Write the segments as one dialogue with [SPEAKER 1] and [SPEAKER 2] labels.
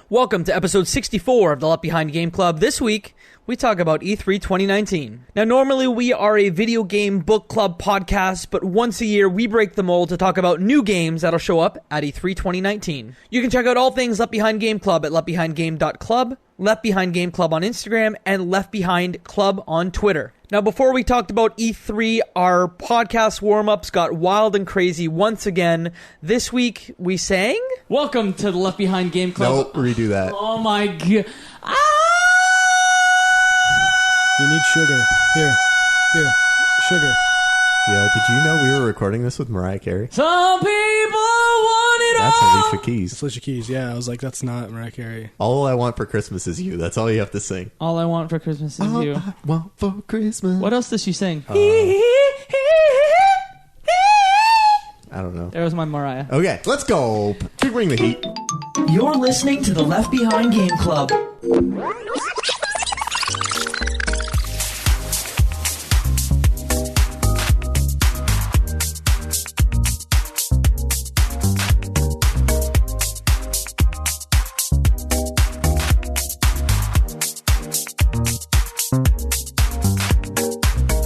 [SPEAKER 1] Welcome to episode 64 of the Left Behind Game Club. This week, we talk about E3 2019. Now, normally we are a video game book club podcast, but once a year we break the mold to talk about new games that'll show up at E3 2019. You can check out all things Left Behind Game Club at leftbehindgame.club, Left Behind Game Club on Instagram, and Left Behind Club on Twitter. Now, before we talked about E3, our podcast warm-ups got wild and crazy once again. This week, we sang... Welcome to the Left Behind Game Club.
[SPEAKER 2] Nope, redo that.
[SPEAKER 1] Oh my god.
[SPEAKER 3] You need sugar. Here, sugar.
[SPEAKER 2] Yeah, did you know we were recording this with Mariah Carey?
[SPEAKER 1] Some people want it
[SPEAKER 2] That's
[SPEAKER 1] all.
[SPEAKER 2] Alicia Keys.
[SPEAKER 3] It's Alicia Keys, yeah. I was like, that's not Mariah Carey.
[SPEAKER 2] All I want for Christmas is you. That's all you have to sing.
[SPEAKER 1] All I want for Christmas is
[SPEAKER 2] all
[SPEAKER 1] you.
[SPEAKER 2] I want for Christmas.
[SPEAKER 1] What else does she sing?
[SPEAKER 2] I don't know.
[SPEAKER 1] There was my Mariah.
[SPEAKER 2] Okay, let's go. Bring the heat.
[SPEAKER 4] You're listening to the Left Behind Game Club.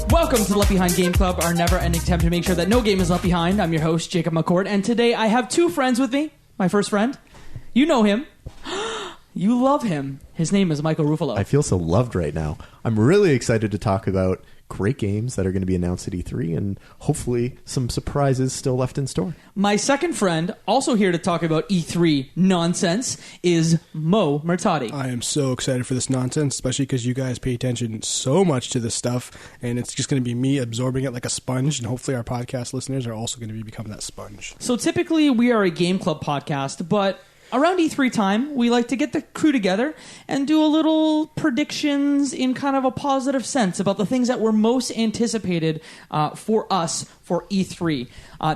[SPEAKER 1] Welcome to the Left Behind Game Club, our never-ending attempt to make sure that no game is left behind. I'm your host, Jacob McCord, and today I have two friends with me. My first friend, you know him. You love him. His name is Michael Ruffalo.
[SPEAKER 2] I feel so loved right now. I'm really excited to talk about great games that are going to be announced at E3 and hopefully some surprises still left in store.
[SPEAKER 1] My second friend, also here to talk about E3 nonsense, is Moe Murtati.
[SPEAKER 3] I am so excited for this nonsense, especially because you guys pay attention so much to this stuff, and it's just going to be me absorbing it like a sponge, and hopefully our podcast listeners are also going to be becoming that sponge.
[SPEAKER 1] So typically we are a game club podcast, but around E3 time, we like to get the crew together and do a little predictions in kind of a positive sense about the things that were most anticipated for us for E3.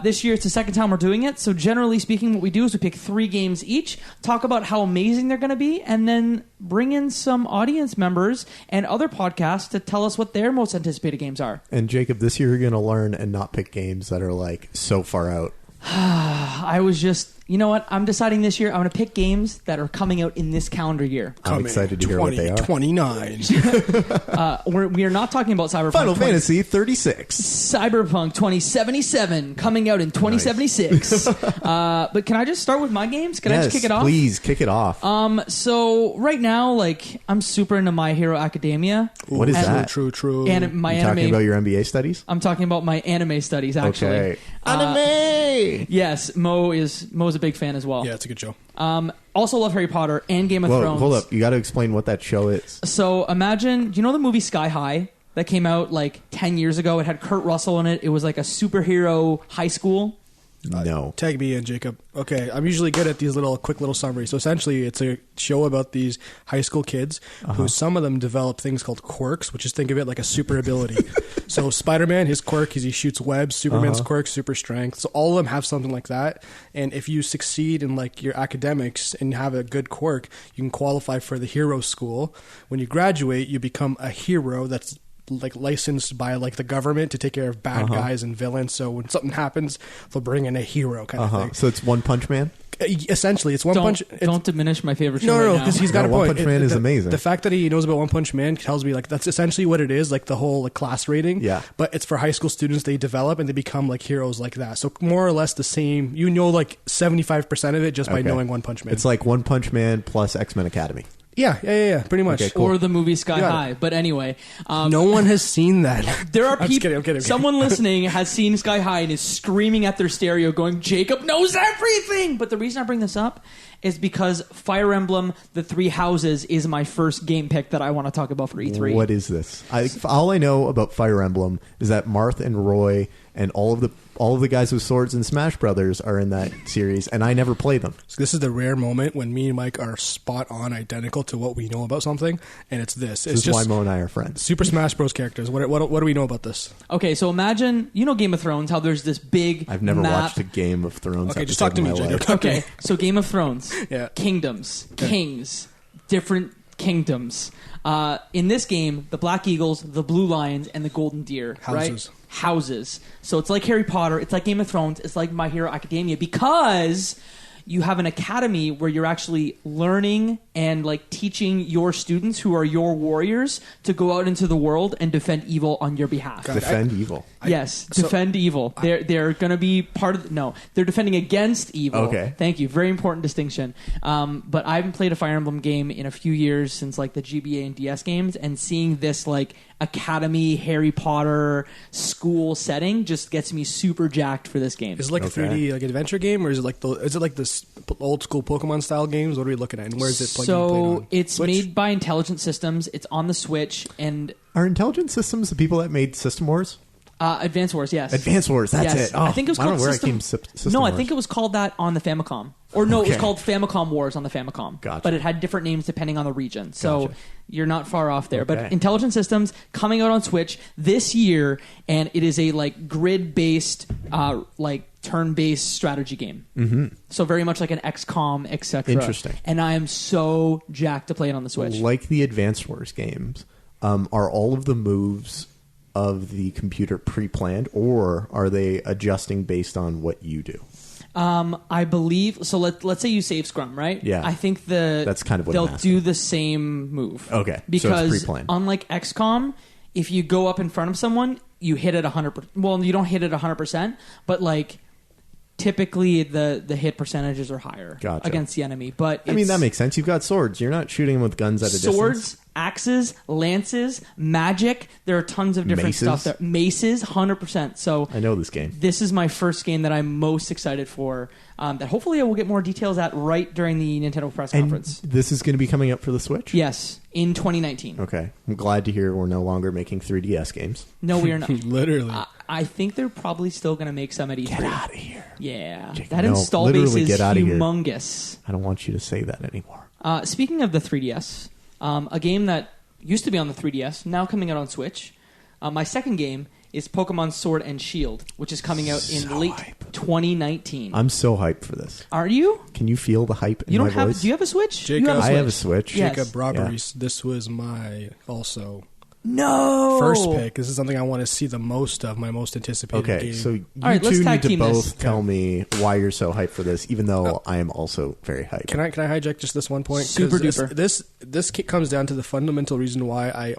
[SPEAKER 1] This year, it's the second time we're doing it, so generally speaking, what we do is we pick 3 games each, talk about how amazing they're going to be, and then bring in some audience members and other podcasts to tell us what their most anticipated games are.
[SPEAKER 2] And Jacob, this year you're going to learn and not pick games that are like so far out.
[SPEAKER 1] I was just... You know what? I'm deciding this year I'm going to pick games that are coming out in this calendar year.
[SPEAKER 2] I'm excited to hear what they are.
[SPEAKER 3] 2029.
[SPEAKER 1] We are not talking about Cyberpunk.
[SPEAKER 2] Final Fantasy 36.
[SPEAKER 1] Cyberpunk 2077 coming out in 2076. But can I just start with my games? Can I just kick it off?
[SPEAKER 2] Please kick it off.
[SPEAKER 1] So right now, like, I'm super into My Hero Academia.
[SPEAKER 2] What is that?
[SPEAKER 3] True.
[SPEAKER 1] And my
[SPEAKER 2] You
[SPEAKER 1] anime.
[SPEAKER 2] talking about your MBA studies?
[SPEAKER 1] I'm talking about my anime studies, actually.
[SPEAKER 2] Okay. Anime.
[SPEAKER 1] Yes, Mo's a big fan as well.
[SPEAKER 3] Yeah, it's a good show.
[SPEAKER 1] Also love Harry Potter and Game of Thrones.
[SPEAKER 2] Hold up. You got to explain what that show is.
[SPEAKER 1] So imagine, do you know the movie Sky High that came out like 10 years ago? It had Kurt Russell in it. It was like a superhero high school.
[SPEAKER 2] No.
[SPEAKER 3] Tag me in, Jacob. Okay, I'm usually good at these quick little summaries. So essentially, it's a show about these high school kids who some of them develop things called quirks, which is, think of it like a super ability. So Spider-Man, his quirk is he shoots webs. Superman's quirk, super strength. So all of them have something like that. And if you succeed in like your academics and have a good quirk, you can qualify for the hero school. When you graduate, you become a hero that's like licensed by like the government to take care of bad guys and villains. So when something happens, they'll bring in a hero kind of thing.
[SPEAKER 2] So it's One Punch Man?
[SPEAKER 3] Essentially, it's One Punch.
[SPEAKER 1] Don't diminish my favorite show.
[SPEAKER 3] No,
[SPEAKER 1] right
[SPEAKER 3] because
[SPEAKER 1] now.
[SPEAKER 3] he's got a
[SPEAKER 2] One
[SPEAKER 3] point.
[SPEAKER 2] Punch Man is amazing.
[SPEAKER 3] The fact that he knows about One Punch Man tells me like that's essentially what it is, like the whole like class rating.
[SPEAKER 2] Yeah.
[SPEAKER 3] But it's for high school students. They develop and they become like heroes like that. So more or less the same. You know, like 75% of it just by knowing One Punch Man.
[SPEAKER 2] It's like One Punch Man plus X-Men Academy.
[SPEAKER 3] Yeah, pretty much.
[SPEAKER 2] Okay, cool.
[SPEAKER 1] Or the movie Sky
[SPEAKER 3] Got it.
[SPEAKER 1] High. But anyway.
[SPEAKER 3] No one has seen that.
[SPEAKER 1] There are
[SPEAKER 3] I'm just
[SPEAKER 1] people.
[SPEAKER 3] kidding.
[SPEAKER 1] Someone listening has seen Sky High and is screaming at their stereo, going, "Jacob knows everything." But the reason I bring this up is because Fire Emblem: The Three Houses is my first game pick that I want to talk about for E3.
[SPEAKER 2] What is this? All I know about Fire Emblem is that Marth and Roy and all of the guys with swords in Smash Brothers are in that series, and I never play them.
[SPEAKER 3] So this is the rare moment when me and Mike are spot on identical to what we know about something, and it's this.
[SPEAKER 2] This is why Moe and I are friends.
[SPEAKER 3] Super Smash Bros. Characters. What do we know about this?
[SPEAKER 1] Okay, so imagine, you know Game of Thrones, how there's this big
[SPEAKER 2] I've never
[SPEAKER 1] map.
[SPEAKER 2] watched a Game of Thrones.
[SPEAKER 3] Okay, just talk to me,
[SPEAKER 2] episode in my
[SPEAKER 3] Jacob.
[SPEAKER 2] life.
[SPEAKER 1] Okay, so Game of Thrones,
[SPEAKER 3] Yeah.
[SPEAKER 1] kingdoms, kings, different kingdoms. In this game, the Black Eagles, the Blue Lions, and the Golden Deer.
[SPEAKER 3] Houses.
[SPEAKER 1] Right? Houses. So it's like Harry Potter. It's like Game of Thrones. It's like My Hero Academia because you have an academy where you're actually learning and like teaching your students who are your warriors to go out into the world and defend evil on your behalf.
[SPEAKER 2] Defend evil.
[SPEAKER 1] Yes, defend evil. They're going to be part of... No, they're defending against evil.
[SPEAKER 2] Okay.
[SPEAKER 1] Thank you. Very important distinction. But I haven't played a Fire Emblem game in a few years since like the GBA and DS games, and seeing this like academy, Harry Potter, school setting just gets me super jacked for this game.
[SPEAKER 3] Is it like a 3D like adventure game, or is it like this old school Pokemon style games? What are we looking at, and where is it played on?
[SPEAKER 1] It's
[SPEAKER 3] Switch?
[SPEAKER 1] made by Intelligent Systems. It's on the Switch, and
[SPEAKER 2] Are Intelligent Systems the people that made System Wars?
[SPEAKER 1] Advance Wars, yes.
[SPEAKER 2] Advance Wars, that's
[SPEAKER 1] Yes.
[SPEAKER 2] it. Oh,
[SPEAKER 1] I think it was
[SPEAKER 2] I don't
[SPEAKER 1] called
[SPEAKER 2] know where
[SPEAKER 1] System...
[SPEAKER 2] I came System
[SPEAKER 1] No,
[SPEAKER 2] Wars.
[SPEAKER 1] I think it was called that on the Famicom. Or no, it was
[SPEAKER 2] Okay.
[SPEAKER 1] called Famicom Wars on the Famicom.
[SPEAKER 2] Gotcha.
[SPEAKER 1] But it had different names depending on the region. So
[SPEAKER 2] Gotcha.
[SPEAKER 1] you're not far off there.
[SPEAKER 2] Okay.
[SPEAKER 1] But Intelligent Systems coming out on Switch this year, and it is a like grid-based, like turn-based strategy game. Mm-hmm. So very much like an XCOM, etc.
[SPEAKER 2] Interesting.
[SPEAKER 1] And I am so jacked to play it on the Switch.
[SPEAKER 2] Like the Advance Wars games, are all of the moves of the computer pre-planned, or are they adjusting based on what you do?
[SPEAKER 1] I believe so. Let's say you save Scrum, right?
[SPEAKER 2] Yeah.
[SPEAKER 1] I think
[SPEAKER 2] That's kind of what
[SPEAKER 1] they'll
[SPEAKER 2] I'm asking.
[SPEAKER 1] do the same move.
[SPEAKER 2] Okay, so it's
[SPEAKER 1] because
[SPEAKER 2] pre-planned.
[SPEAKER 1] unlike XCOM, if you go up in front of someone, you hit it 100%. Well, you don't hit it 100%, but like typically the hit percentages are higher
[SPEAKER 2] Gotcha.
[SPEAKER 1] against the enemy. But
[SPEAKER 2] I mean, that makes sense. You've got swords. You're not shooting them with guns at a
[SPEAKER 1] swords,
[SPEAKER 2] distance.
[SPEAKER 1] axes, lances, magic. There are tons of different
[SPEAKER 2] Maces?
[SPEAKER 1] stuff there. Maces, 100%. So
[SPEAKER 2] I know this game.
[SPEAKER 1] this is my first game that I'm most excited for. That hopefully I will get more details at right during the Nintendo press
[SPEAKER 2] And
[SPEAKER 1] conference.
[SPEAKER 2] this is going to be coming up for the Switch?
[SPEAKER 1] Yes, in 2019.
[SPEAKER 2] Okay. I'm glad to hear we're no longer making 3DS games.
[SPEAKER 1] No, we are not.
[SPEAKER 3] Literally.
[SPEAKER 1] I think they're probably still going to make some at E3.
[SPEAKER 2] Get out of here.
[SPEAKER 1] Yeah,
[SPEAKER 2] Jake,
[SPEAKER 1] that
[SPEAKER 2] no,
[SPEAKER 1] install base
[SPEAKER 2] literally
[SPEAKER 1] is
[SPEAKER 2] get outta here.
[SPEAKER 1] humongous.
[SPEAKER 2] I don't want you to say that anymore.
[SPEAKER 1] Speaking of the 3DS, a game that used to be on the 3DS, now coming out on Switch. My second game is Pokemon Sword and Shield, which is coming out in
[SPEAKER 2] So
[SPEAKER 1] late
[SPEAKER 2] hype.
[SPEAKER 1] 2019.
[SPEAKER 2] I'm so hyped for this.
[SPEAKER 1] Are you?
[SPEAKER 2] Can you feel the hype in
[SPEAKER 1] You don't
[SPEAKER 2] my
[SPEAKER 1] have?
[SPEAKER 2] voice?
[SPEAKER 1] Do you have a Switch?
[SPEAKER 3] Jacob,
[SPEAKER 1] you have a
[SPEAKER 2] I
[SPEAKER 1] Switch.
[SPEAKER 2] have a Switch.
[SPEAKER 1] Yes.
[SPEAKER 3] Jacob Robberies, this was my
[SPEAKER 1] No.
[SPEAKER 3] first pick. This is something I want to see the most of, my most anticipated
[SPEAKER 2] Okay,
[SPEAKER 3] game.
[SPEAKER 2] so you
[SPEAKER 1] All right, let's
[SPEAKER 2] two
[SPEAKER 1] tag
[SPEAKER 2] need to
[SPEAKER 1] team
[SPEAKER 2] both
[SPEAKER 1] this.
[SPEAKER 2] tell me why you're so hyped for this, even though I am also very hyped.
[SPEAKER 3] Can I hijack just this one point? 'Cause
[SPEAKER 1] Super duper.
[SPEAKER 3] This comes down to the fundamental reason why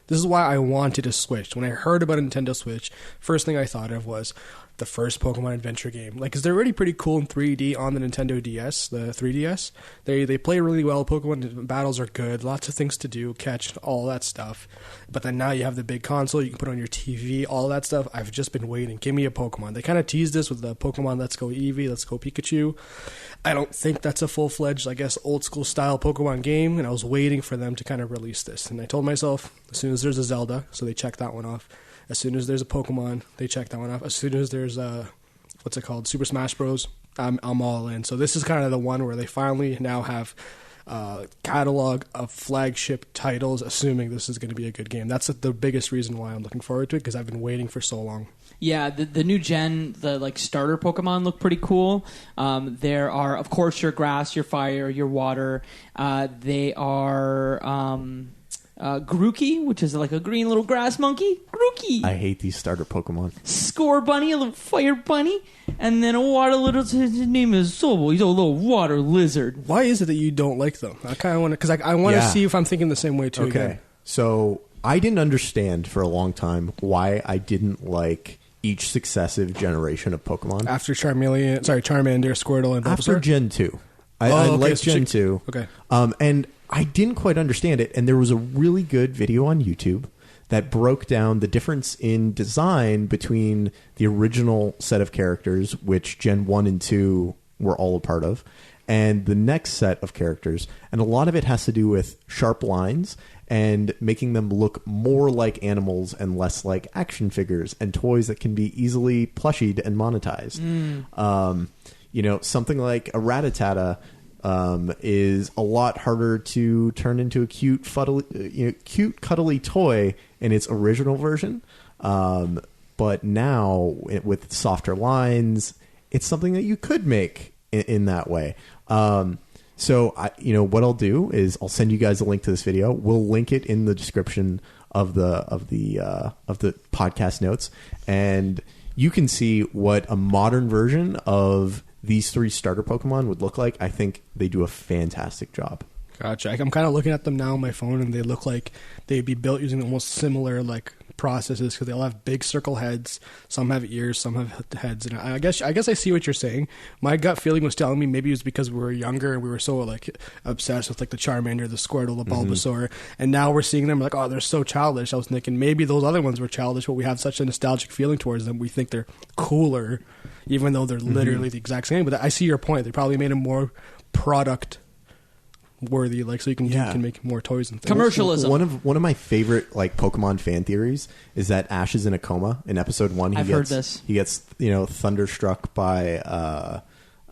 [SPEAKER 3] this is why I wanted a Switch. When I heard about a Nintendo Switch, first thing I thought of was the first Pokemon adventure game. Like, 'cause they're already pretty cool in 3D on the Nintendo DS, the 3DS. They play really well. Pokemon battles are good. Lots of things to do, catch, all that stuff. But then now you have the big console. You can put on your TV, all that stuff. I've just been waiting. Give me a Pokemon. They kind of teased this with the Pokemon Let's Go Eevee, Let's Go Pikachu. I don't think that's a full-fledged, I guess, old-school style Pokemon game, and I was waiting for them to kind of release this. And I told myself, as soon as there's a Zelda, so they checked that one off. As soon as there's a Pokemon, they check that one off. As soon as there's what's it called, Super Smash Bros., I'm all in. So this is kind of the one where they finally now have catalog of flagship titles, assuming this is going to be a good game. That's the biggest reason why I'm looking forward to it, because I've been waiting for so long.
[SPEAKER 1] Yeah, the new gen, the like starter Pokemon look pretty cool. There are, of course, your grass, your fire, your water. They are Grookey, which is like a green little grass monkey. Grookey.
[SPEAKER 2] I hate these starter Pokemon.
[SPEAKER 1] Score Bunny, a little fire bunny. And then a water little, his name is Sobel. He's a little water lizard.
[SPEAKER 3] Why is it that you don't like them? I kind of want to, because I want to see if I'm thinking the same way too.
[SPEAKER 2] Okay,
[SPEAKER 3] Again.
[SPEAKER 2] so I didn't understand for a long time why I didn't like each successive generation of Pokemon.
[SPEAKER 3] After Charmander, Squirtle, and
[SPEAKER 2] After
[SPEAKER 3] Bulbasaur?
[SPEAKER 2] Gen 2. I
[SPEAKER 3] okay,
[SPEAKER 2] liked
[SPEAKER 3] so
[SPEAKER 2] Gen 2.
[SPEAKER 3] Okay.
[SPEAKER 2] And I didn't quite understand it, and there was a really good video on YouTube that broke down the difference in design between the original set of characters, which Gen 1 and 2 were all a part of, and the next set of characters. And a lot of it has to do with sharp lines and making them look more like animals and less like action figures and toys that can be easily plushied and monetized. Something like a Rattata is a lot harder to turn into a cute, cuddly toy in its original version. But now, with softer lines, it's something that you could make in that way. So, what I'll do is I'll send you guys a link to this video. We'll link it in the description of the podcast notes, and you can see what a modern version of these 3 starter Pokemon would look like, I think they do a fantastic job.
[SPEAKER 3] Gotcha. I'm kind of looking at them now on my phone, and they look like they'd be built using almost similar like processes because they all have big circle heads. Some have ears, some have heads. And I guess I see what you're saying. My gut feeling was telling me maybe it was because we were younger and we were so like obsessed with like the Charmander, the Squirtle, the Bulbasaur, and now we're seeing them like, oh, they're so childish. I was thinking maybe those other ones were childish, but we have such a nostalgic feeling towards them. We think they're cooler, even though they're literally the exact same. But I see your point. They probably made them more product worthy, like so you can make more toys and things.
[SPEAKER 1] Commercialism.
[SPEAKER 2] One of my favorite like Pokemon fan theories is that Ash is in a coma in episode 1.
[SPEAKER 1] I've heard this.
[SPEAKER 2] He gets thunderstruck by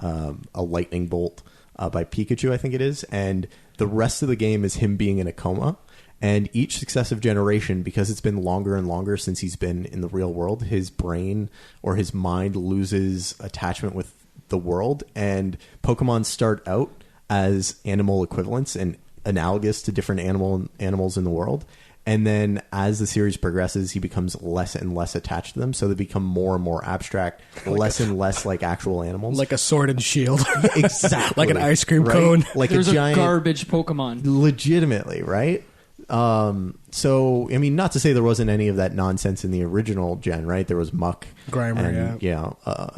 [SPEAKER 2] a lightning bolt by Pikachu, I think it is, and the rest of the game is him being in a coma. And each successive generation, because it's been longer and longer since he's been in the real world, his brain or his mind loses attachment with the world, and Pokemon start out as animal equivalents and analogous to different animals in the world. And then as the series progresses, he becomes less and less attached to them. So they become more and more abstract, less and less like actual animals.
[SPEAKER 3] Like a sword and shield.
[SPEAKER 2] Exactly.
[SPEAKER 3] Like an ice cream
[SPEAKER 2] right?
[SPEAKER 3] cone.
[SPEAKER 2] Like
[SPEAKER 1] There's
[SPEAKER 2] a giant...
[SPEAKER 1] garbage Pokemon.
[SPEAKER 2] Legitimately, right? So, I mean, not to say there wasn't any of that nonsense in the original gen, right? There was Muck.
[SPEAKER 3] Grimer,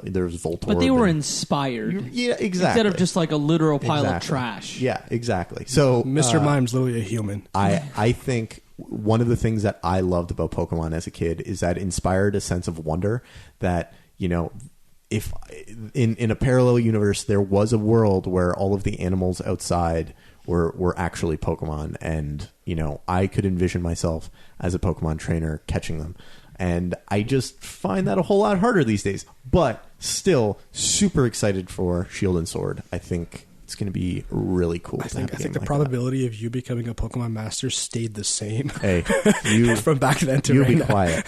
[SPEAKER 2] there was Voltorb.
[SPEAKER 1] But they were inspired.
[SPEAKER 2] Yeah, exactly.
[SPEAKER 1] Instead of just like a literal pile of trash.
[SPEAKER 2] Yeah, exactly. So
[SPEAKER 3] Mr. Mime's literally a human.
[SPEAKER 2] I think one of the things that I loved about Pokemon as a kid is that it inspired a sense of wonder that, if in a parallel universe there was a world where all of the animals outside were actually Pokemon, and I could envision myself as a Pokemon trainer catching them, and I just find that a whole lot harder these days, but still super excited for Shield and Sword. I think it's going to be really cool.
[SPEAKER 3] I think the probability of you becoming a Pokemon master stayed the same.
[SPEAKER 2] Hey, you
[SPEAKER 3] from back then to
[SPEAKER 2] you
[SPEAKER 3] right
[SPEAKER 2] be
[SPEAKER 3] now.
[SPEAKER 2] quiet.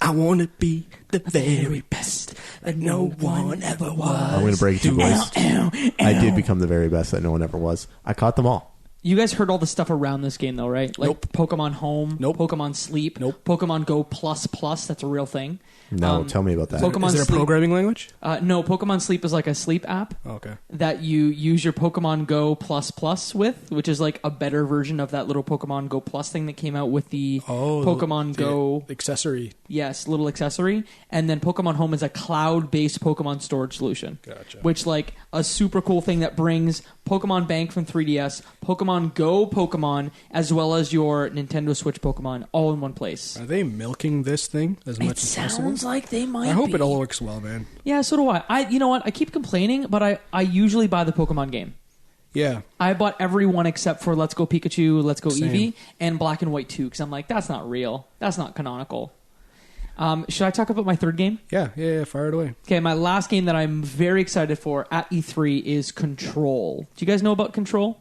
[SPEAKER 3] I want to be the very best that no one ever was.
[SPEAKER 2] I'm going to break it to you, boys. I did become the very best that no one ever was. I caught them all.
[SPEAKER 1] You guys heard all the stuff around this game, though, right? Like
[SPEAKER 3] Nope.
[SPEAKER 1] Pokemon Home,
[SPEAKER 3] Nope.
[SPEAKER 1] Pokemon Sleep,
[SPEAKER 3] Nope.
[SPEAKER 1] Pokemon Go Plus Plus. That's a real thing.
[SPEAKER 2] No, tell me about that.
[SPEAKER 1] Pokemon
[SPEAKER 3] Is there a
[SPEAKER 1] Sleep-
[SPEAKER 3] programming language?
[SPEAKER 1] No, Pokemon Sleep is like a sleep app
[SPEAKER 3] Oh, okay.
[SPEAKER 1] that you use your Pokemon Go Plus Plus with, which is like a better version of that little Pokemon Go Plus thing that came out with the Pokemon Go
[SPEAKER 3] accessory.
[SPEAKER 1] Yes, little accessory. And then Pokemon Home is a cloud-based Pokemon storage solution.
[SPEAKER 3] Gotcha.
[SPEAKER 1] Which, like, a super cool thing that brings Pokemon Bank from 3DS, Pokemon Go Pokemon, as well as your Nintendo Switch Pokemon, all in one place.
[SPEAKER 3] Are they milking this thing as much as possible?
[SPEAKER 1] Sounds like they might
[SPEAKER 3] I hope
[SPEAKER 1] be.
[SPEAKER 3] it all works well, man.
[SPEAKER 1] Yeah, so do I. You know what? I keep complaining, but I usually buy the Pokemon game.
[SPEAKER 3] Yeah.
[SPEAKER 1] I bought every one except for Let's Go Pikachu, Let's Go
[SPEAKER 3] Same.
[SPEAKER 1] Eevee, and Black and White 2, because I'm like, that's not real. That's not canonical. Should I talk about my third game?
[SPEAKER 3] Yeah, fire it away.
[SPEAKER 1] Okay, my last game that I'm very excited for at E3 is Control. Do you guys know about Control?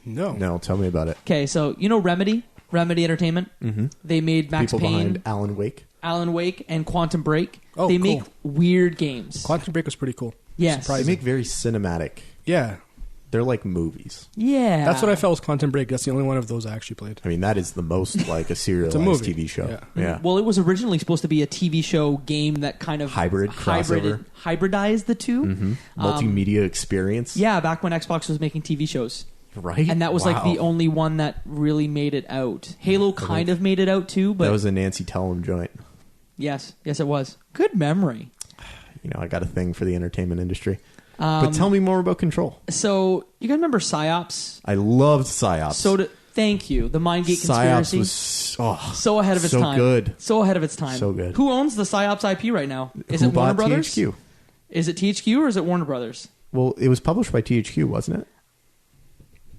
[SPEAKER 2] No, tell me about it.
[SPEAKER 1] Okay, so you know Remedy Entertainment? Mm-hmm. They made Max
[SPEAKER 2] People
[SPEAKER 1] Payne,
[SPEAKER 2] behind Alan Wake.
[SPEAKER 1] and Quantum Break.
[SPEAKER 3] Oh,
[SPEAKER 1] they
[SPEAKER 3] cool.
[SPEAKER 1] make weird games.
[SPEAKER 3] Quantum Break was pretty cool.
[SPEAKER 1] Yes.
[SPEAKER 2] They make very cinematic.
[SPEAKER 3] Yeah.
[SPEAKER 2] They're like movies.
[SPEAKER 1] Yeah.
[SPEAKER 3] That's what I felt was Quantum Break. That's the only one of those I actually played.
[SPEAKER 2] I mean, that is the most like a serialized
[SPEAKER 3] movie.
[SPEAKER 2] TV show.
[SPEAKER 3] Yeah.
[SPEAKER 1] Well, it was originally supposed to be a TV show game that kind of hybridized the two.
[SPEAKER 2] Mm-hmm. Multimedia experience.
[SPEAKER 1] Yeah, back when Xbox was making TV shows.
[SPEAKER 2] Right?
[SPEAKER 1] And that was like
[SPEAKER 2] Wow.
[SPEAKER 1] the only one that really made it out. Halo kind of made it out too, but
[SPEAKER 2] that was a Nancy Tellum joint.
[SPEAKER 1] yes, it was. Good memory.
[SPEAKER 2] I got a thing for the entertainment industry. But tell me more about Control.
[SPEAKER 1] So, you guys remember Psi-Ops?
[SPEAKER 2] I loved Psi-Ops.
[SPEAKER 1] Thank you. The Mindgate
[SPEAKER 2] Psi-Ops
[SPEAKER 1] conspiracy.
[SPEAKER 2] was
[SPEAKER 1] so ahead of its time.
[SPEAKER 2] So good.
[SPEAKER 1] So ahead of its time.
[SPEAKER 2] So good.
[SPEAKER 1] Who owns the Psi-Ops IP right now? Is
[SPEAKER 2] Who
[SPEAKER 1] it Warner
[SPEAKER 2] bought
[SPEAKER 1] Brothers?
[SPEAKER 2] THQ?
[SPEAKER 1] Is it THQ or is it Warner Brothers?
[SPEAKER 2] Well, it was published by THQ, wasn't it?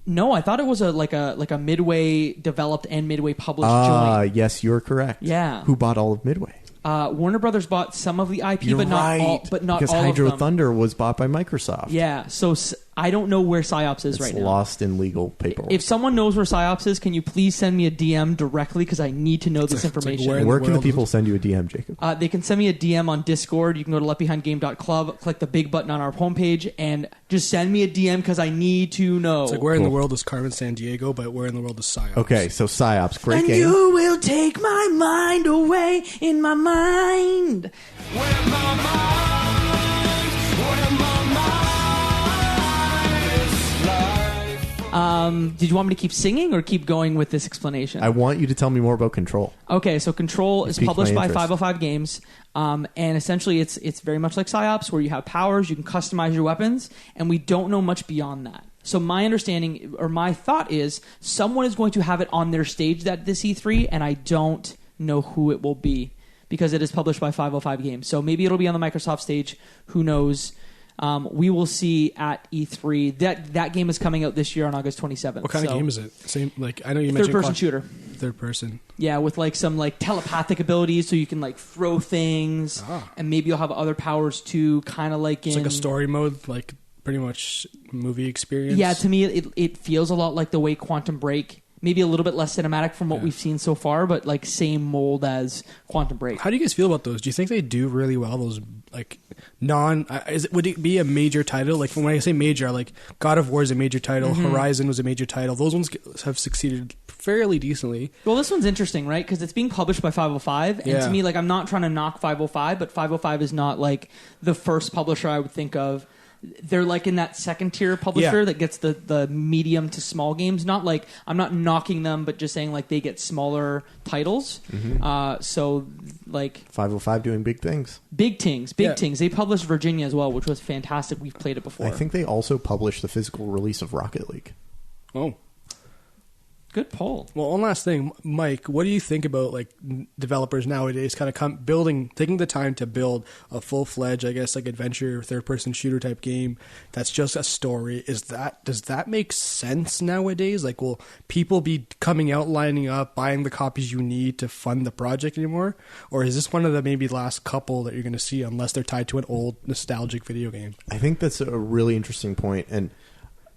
[SPEAKER 1] No, I thought it was like a Midway developed and Midway published joint.
[SPEAKER 2] Yes, you're correct.
[SPEAKER 1] Yeah.
[SPEAKER 2] Who bought all of Midway?
[SPEAKER 1] Warner Brothers bought some of the IP,
[SPEAKER 2] You're
[SPEAKER 1] but not
[SPEAKER 2] right.
[SPEAKER 1] all. But not
[SPEAKER 2] because
[SPEAKER 1] all
[SPEAKER 2] Hydro
[SPEAKER 1] of them.
[SPEAKER 2] Thunder was bought by Microsoft.
[SPEAKER 1] Yeah, so I don't know where Psi-Ops is
[SPEAKER 2] It's
[SPEAKER 1] right now.
[SPEAKER 2] lost in legal paperwork.
[SPEAKER 1] If someone knows where Psi-Ops is, can you please send me a DM directly because I need to know this information.
[SPEAKER 3] where in
[SPEAKER 2] Where
[SPEAKER 3] the
[SPEAKER 2] can the
[SPEAKER 3] world
[SPEAKER 2] people send you a DM, Jacob?
[SPEAKER 1] They can send me a DM on Discord. You can go to leftbehindgame.club, click the big button on our homepage, and just send me a DM because I need to know.
[SPEAKER 3] It's like where in the world is Carmen Sandiego, but where in the world is Psi-Ops?
[SPEAKER 2] Okay, so Psi-Ops, great
[SPEAKER 1] and
[SPEAKER 2] game.
[SPEAKER 1] you will take my mind away in my mind.
[SPEAKER 5] Where my mind, where my mind.
[SPEAKER 1] Did you want me to keep singing or keep going with this explanation?
[SPEAKER 2] I want you to tell me more about Control.
[SPEAKER 1] Okay, so Control is
[SPEAKER 2] piqued
[SPEAKER 1] published
[SPEAKER 2] my
[SPEAKER 1] by
[SPEAKER 2] interest.
[SPEAKER 1] 505 Games, and essentially it's very much like Psi-Ops, where you have powers, you can customize your weapons, and we don't know much beyond that. So my understanding, or my thought is, someone is going to have it on their stage this E3, and I don't know who it will be, because it is published by 505 Games. So maybe it'll be on the Microsoft stage, who knows. We will see at E3. That game is coming out this year on August 27th.
[SPEAKER 3] What kind of game is it? Same, like I know you mentioned
[SPEAKER 1] third-person shooter.
[SPEAKER 3] Third person.
[SPEAKER 1] Yeah, with like some like telepathic abilities, so you can like throw things, and maybe you'll have other powers too, kind of like in...
[SPEAKER 3] It's like a story mode, like pretty much movie experience.
[SPEAKER 1] Yeah, to me it feels a lot like the way Quantum Break, maybe a little bit less cinematic from what we've seen so far, but like same mold as Quantum Break.
[SPEAKER 3] How do you guys feel about those? Do you think they do really well? Those like would it be a major title? Like when I say major, like God of War is a major title, Horizon was a major title. Those ones have succeeded fairly decently.
[SPEAKER 1] Well, this one's interesting, right? Because it's being published by 505, and to me, like, I'm not trying to knock 505, but 505 is not like the first publisher I would think of. They're like in that second tier publisher that gets the medium to small games. Not like I'm not knocking them, but just saying like they get smaller titles. So like
[SPEAKER 2] 505 doing big things.
[SPEAKER 1] Big things. They published Virginia as well, which was fantastic. We've played it before.
[SPEAKER 2] I think they also published the physical release of Rocket League.
[SPEAKER 3] Oh.
[SPEAKER 1] Good poll.
[SPEAKER 3] Well, one last thing, Mike, what do you think about like developers nowadays kind of taking the time to build a full-fledged, I guess, like adventure third-person shooter type game that's just a story? Does that make sense nowadays? Like, will people be coming out, lining up, buying the copies you need to fund the project anymore? Or is this one of the maybe last couple that you're going to see unless they're tied to an old nostalgic video game?
[SPEAKER 2] I think that's a really interesting point. And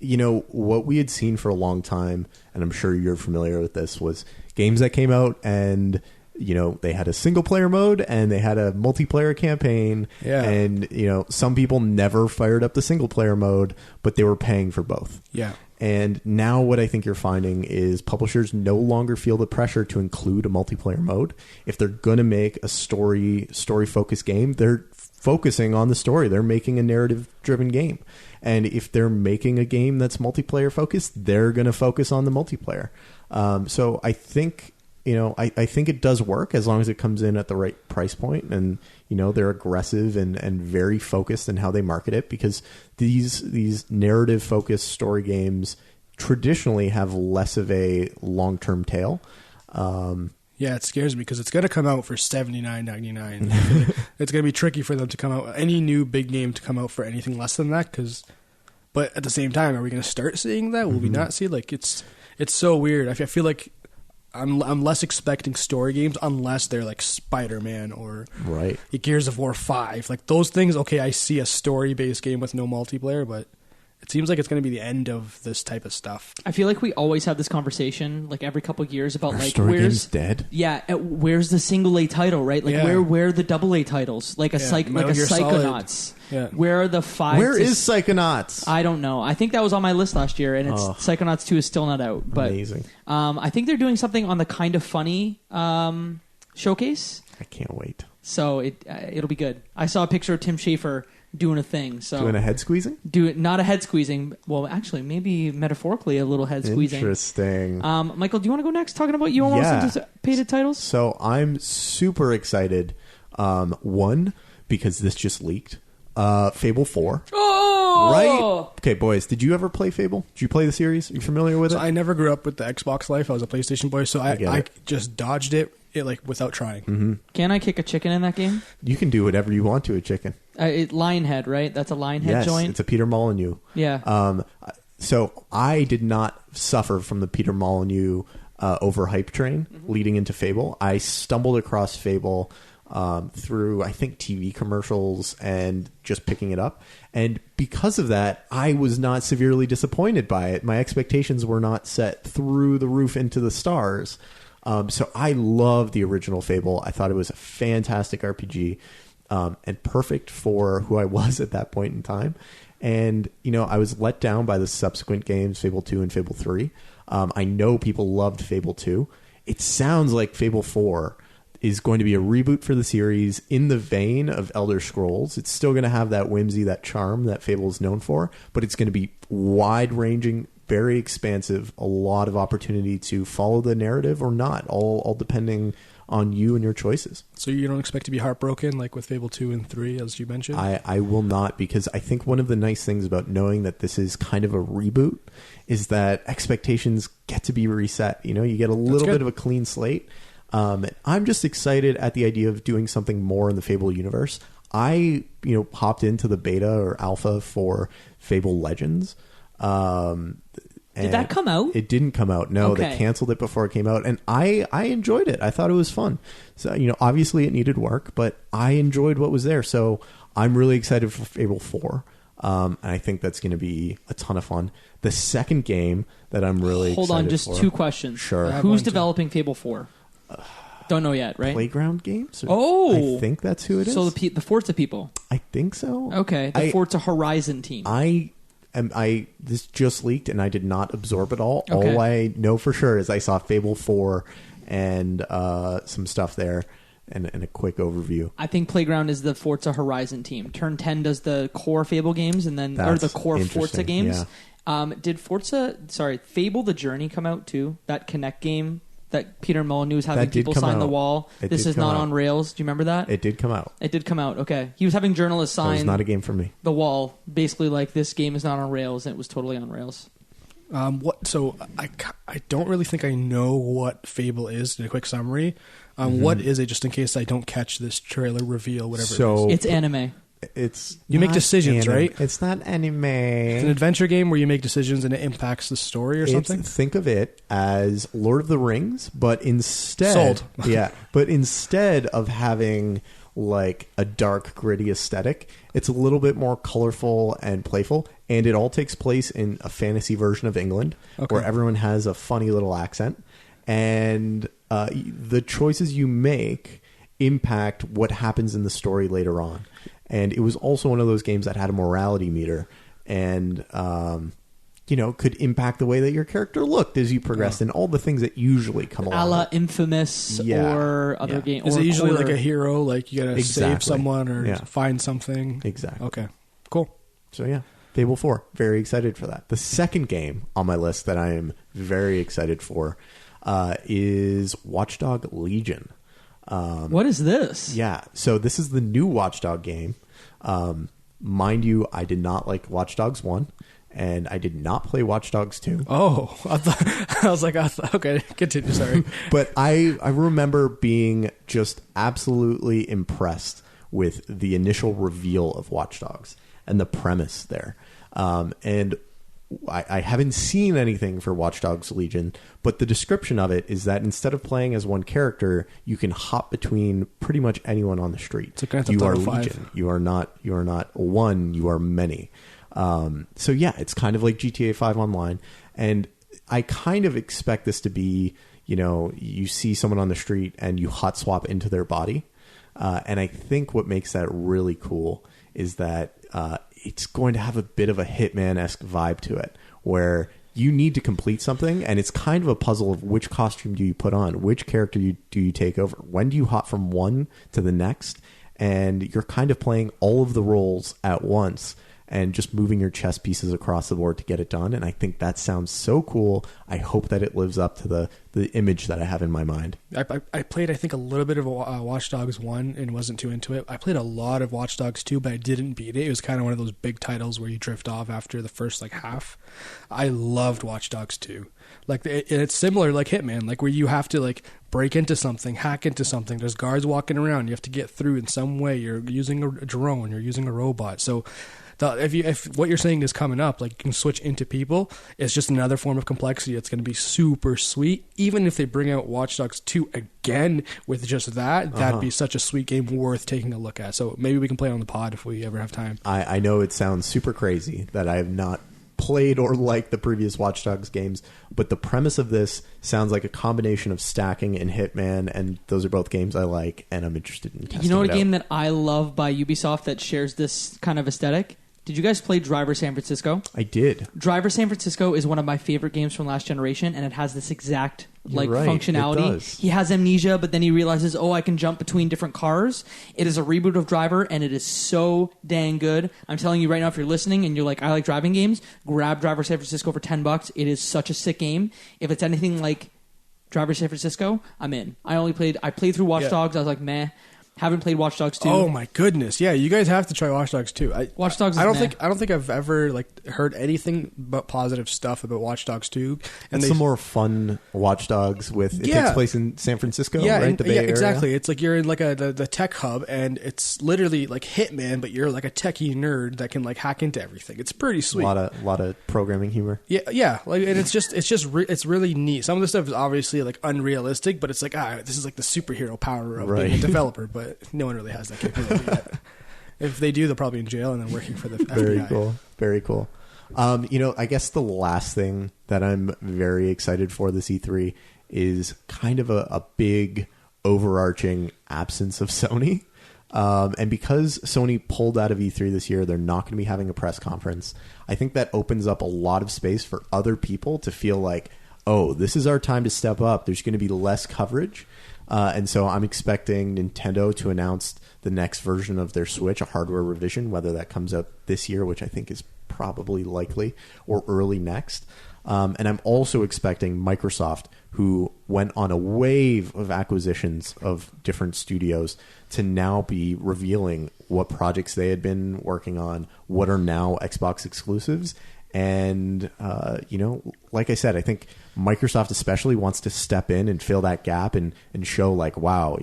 [SPEAKER 2] you know, what we had seen for a long time, and I'm sure you're familiar with this, was games that came out and, you know, they had a single player mode and they had a multiplayer campaign.
[SPEAKER 3] Yeah.
[SPEAKER 2] And, you know, some people never fired up the single player mode, but they were paying for both.
[SPEAKER 3] Yeah.
[SPEAKER 2] And now what I think you're finding is publishers no longer feel the pressure to include a multiplayer mode. If they're going to make a story-focused game, they're focusing on the story. They're making a narrative-driven game. And if they're making a game that's multiplayer-focused, they're going to focus on the multiplayer. So I think, you know, I think it does work as long as it comes in at the right price point, and, you know, they're aggressive and very focused in how they market it, because these narrative-focused story games traditionally have less of a long-term tail.
[SPEAKER 3] Yeah, it scares me because it's going to come out for $79.99. It's going to be tricky for them to come out, any new big game to come out for anything less than that. But at the same time, are we going to start seeing that? Will we not see? Like, it's so weird. I feel like I'm less expecting story games unless they're like Spider-Man or Gears of War 5. Like those things, okay, I see a story-based game with no multiplayer, but it seems like it's going to be the end of this type of stuff.
[SPEAKER 1] I feel like we always have this conversation, like every couple of years, about like
[SPEAKER 2] story game's dead.
[SPEAKER 1] Yeah, where's the single A title, right? Like where are the double A titles? Like a Psychonauts.
[SPEAKER 3] Yeah.
[SPEAKER 1] Where are the 5?
[SPEAKER 2] Where is Psychonauts?
[SPEAKER 1] I don't know. I think that was on my list last year, and Psychonauts 2 is still not out. But
[SPEAKER 2] amazing.
[SPEAKER 1] I think they're doing something on the Kind of Funny showcase.
[SPEAKER 2] I can't wait.
[SPEAKER 1] So it'll be good. I saw a picture of Tim Schafer doing a thing. So
[SPEAKER 2] doing a head squeezing?
[SPEAKER 1] Not a head squeezing. Well, actually, maybe metaphorically a little head squeezing.
[SPEAKER 2] Interesting.
[SPEAKER 1] Michael, do you want to go next? Talking about your most anticipated titles?
[SPEAKER 2] So I'm super excited. One, because this just leaked. Fable 4.
[SPEAKER 1] Oh!
[SPEAKER 2] Right? Okay, boys, did you ever play Fable? Did you play the series? Are you familiar with it?
[SPEAKER 3] I never grew up with the Xbox life. I was a PlayStation boy, so I just dodged it like without trying.
[SPEAKER 2] Mm-hmm.
[SPEAKER 1] Can I kick a chicken in that game?
[SPEAKER 2] You can do whatever you want to a chicken.
[SPEAKER 1] Lionhead, right? That's a Lionhead joint?
[SPEAKER 2] Yes, it's a Peter Molyneux.
[SPEAKER 1] Yeah.
[SPEAKER 2] So I did not suffer from the Peter Molyneux overhype train leading into Fable. I stumbled across Fable through, I think, TV commercials and just picking it up. And because of that, I was not severely disappointed by it. My expectations were not set through the roof into the stars. So I love the original Fable. I thought it was a fantastic RPG and perfect for who I was at that point in time. And, you know, I was let down by the subsequent games, Fable 2 and Fable 3. I know people loved Fable 2. It sounds like Fable 4 is going to be a reboot for the series in the vein of Elder Scrolls. It's still going to have that whimsy, that charm that Fable is known for, but it's going to be wide-ranging, very expansive, a lot of opportunity to follow the narrative or not, all depending on you and your choices.
[SPEAKER 3] So you don't expect to be heartbroken like with Fable 2 and 3, as you mentioned?
[SPEAKER 2] I will not, because I think one of the nice things about knowing that this is kind of a reboot is that expectations get to be reset. You know, you get a little bit of a clean slate. I'm just excited at the idea of doing something more in the Fable universe. I, hopped into the beta or alpha for Fable Legends.
[SPEAKER 1] Did that come out?
[SPEAKER 2] It didn't come out. No,
[SPEAKER 1] Okay.
[SPEAKER 2] They canceled it before it came out, and I enjoyed it. I thought it was fun. So, obviously it needed work, but I enjoyed what was there. So I'm really excited for Fable 4. And I think that's going to be a ton of fun. The second game that I'm really
[SPEAKER 1] Hold
[SPEAKER 2] excited
[SPEAKER 1] on, just
[SPEAKER 2] for,
[SPEAKER 1] 2 questions.
[SPEAKER 2] Sure.
[SPEAKER 1] Who's developing Fable 4? Don't know yet, right?
[SPEAKER 2] Playground Games?
[SPEAKER 1] Oh!
[SPEAKER 2] I think that's who it is.
[SPEAKER 1] So the Forza people.
[SPEAKER 2] I think so.
[SPEAKER 1] Okay, the Forza Horizon team.
[SPEAKER 2] This just leaked and I did not absorb it all.
[SPEAKER 1] Okay.
[SPEAKER 2] All I know for sure is I saw Fable 4 and some stuff there and a quick overview.
[SPEAKER 1] I think Playground is the Forza Horizon team. Turn 10 does the core Fable games and then or the core Forza games.
[SPEAKER 2] Yeah.
[SPEAKER 1] Did Fable the Journey come out too? That Kinect game that Peter Molyneux was having people sign the wall. This is not on rails. Do you remember that?
[SPEAKER 2] It did come out.
[SPEAKER 1] It did come out. Okay. He was having journalists sign.
[SPEAKER 2] It was not a game for me.
[SPEAKER 1] The wall, basically like this game is not on rails, and it was totally on rails.
[SPEAKER 3] So I don't really think I know what Fable is in a quick summary. What is it, just in case I don't catch this trailer reveal, whatever it is?
[SPEAKER 1] It's anime.
[SPEAKER 3] You make decisions, right?
[SPEAKER 2] It's not anime.
[SPEAKER 3] It's an adventure game where you make decisions and it impacts the story or something?
[SPEAKER 2] Think of it as Lord of the Rings, but instead...
[SPEAKER 3] Sold.
[SPEAKER 2] But instead of having like a dark, gritty aesthetic, it's a little bit more colorful and playful, and it all takes place in a fantasy version of England, where everyone has a funny little accent, and the choices you make impact what happens in the story later on. And it was also one of those games that had a morality meter and, could impact the way that your character looked as you progressed and all the things that usually come along.
[SPEAKER 1] A la Infamous or other games.
[SPEAKER 3] Is it usually like a hero, like you gotta save someone or find something?
[SPEAKER 2] Exactly.
[SPEAKER 3] Okay, cool.
[SPEAKER 2] So Fable 4, very excited for that. The second game on my list that I am very excited for is Watchdog Legion.
[SPEAKER 1] What is this?
[SPEAKER 2] Yeah, so this is the new Watchdog game. Mind you, I did not like Watch Dogs 1, and I did not play Watch Dogs 2.
[SPEAKER 3] Oh, I was like, okay, continue, sorry.
[SPEAKER 2] But I remember being just absolutely impressed with the initial reveal of Watch Dogs and the premise there. And I haven't seen anything for Watch Dogs Legion, but the description of it is that instead of playing as one character, you can hop between pretty much anyone on the street. You are Legion. You are not one. You are many. So it's kind of like GTA 5 Online, and I kind of expect this to be, you see someone on the street and you hot swap into their body, and I think what makes that really cool is that it's going to have a bit of a Hitman-esque vibe to it, where you need to complete something, and it's kind of a puzzle of which costume do you put on, which character do you take over, when do you hop from one to the next, and you're kind of playing all of the roles at once and just moving your chess pieces across the board to get it done. And I think that sounds so cool. I hope that it lives up to the image that I have in my mind.
[SPEAKER 3] I played, I think, a little bit of Watch Dogs 1 and wasn't too into it. I played a lot of Watch Dogs 2, but I didn't beat it. It was kind of one of those big titles where you drift off after the first half. I loved Watch Dogs 2. It's similar like Hitman, where you have to break into something, hack into something. There's guards walking around. You have to get through in some way. You're using a drone. You're using a robot. So if what you're saying is coming up, you can switch into people, it's just another form of complexity. It's going to be super sweet. Even if they bring out Watch Dogs 2 again with just that'd be such a sweet game worth taking a look at. So maybe we can play it on the pod if we ever have time.
[SPEAKER 2] I know it sounds super crazy that I have not played or liked the previous Watch Dogs games, but the premise of this sounds like a combination of stacking and Hitman, and those are both games I like, and I'm interested in testing.
[SPEAKER 1] You know what game that I love by Ubisoft that shares this kind of aesthetic? Did you guys play Driver San Francisco?
[SPEAKER 2] I did.
[SPEAKER 1] Driver San Francisco is one of my favorite games from last generation, and it has this exact like
[SPEAKER 2] right,
[SPEAKER 1] functionality.
[SPEAKER 2] it does.
[SPEAKER 1] He has amnesia, but then he realizes, oh, I can jump between different cars. It is a reboot of Driver, and it is so dang good. I'm telling you right now, if you're listening and you're like, I like driving games, grab Driver San Francisco for $10. It is such a sick game. If it's anything like Driver San Francisco, I'm in. I played through Watch Dogs. I was like, meh. Haven't played Watch Dogs 2.
[SPEAKER 3] Oh my goodness! Yeah, you guys have to try Watch Dogs 2.
[SPEAKER 1] Watch Dogs.
[SPEAKER 3] I don't think I've ever like heard anything but positive stuff about Watch Dogs 2. And
[SPEAKER 2] it's some more fun Watch Dogs with. It takes place in San Francisco,
[SPEAKER 3] yeah,
[SPEAKER 2] right? The Bay Area?
[SPEAKER 3] Exactly. It's like you're in like the tech hub, and it's literally like Hitman, but you're like a techie nerd that can like hack into everything. It's pretty sweet.
[SPEAKER 2] A lot of programming humor.
[SPEAKER 3] Yeah. Like, and it's really neat. Some of the stuff is obviously like unrealistic, but it's like this is like the superhero power of being a developer, but no one really has that capability yet. If they do, they're probably in jail and then working for the FBI.
[SPEAKER 2] Very cool. I guess the last thing that I'm very excited for this E3 is kind of a big overarching absence of Sony. And because Sony pulled out of E3 this year, they're not going to be having a press conference. I think that opens up a lot of space for other people to feel like, oh, this is our time to step up. There's going to be less coverage. And so I'm expecting Nintendo to announce the next version of their Switch, a hardware revision, whether that comes out this year, which I think is probably likely, or early next. And I'm also expecting Microsoft, who went on a wave of acquisitions of different studios, to now be revealing what projects they had been working on, what are now Xbox exclusives. And, like I said, I think Microsoft especially wants to step in and fill that gap and show like, wow,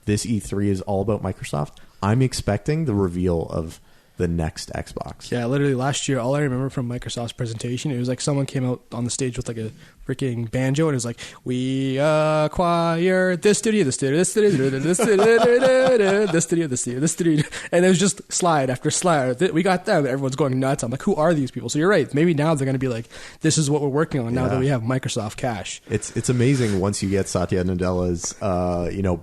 [SPEAKER 2] this E3 is all about Microsoft. I'm expecting the reveal of the next Xbox.
[SPEAKER 3] Yeah, literally last year, all I remember from Microsoft's presentation, it was like someone came out on the stage with like a freaking banjo, and it was like, we acquired this studio, this studio, this studio, this studio, this studio, this studio, this studio, and it was just slide after slide. We got them. Everyone's going nuts. I'm like, who are these people? So you're right. Maybe now they're going to be like, this is what we're working on now that we have Microsoft cash.
[SPEAKER 2] It's amazing once you get Satya Nadella's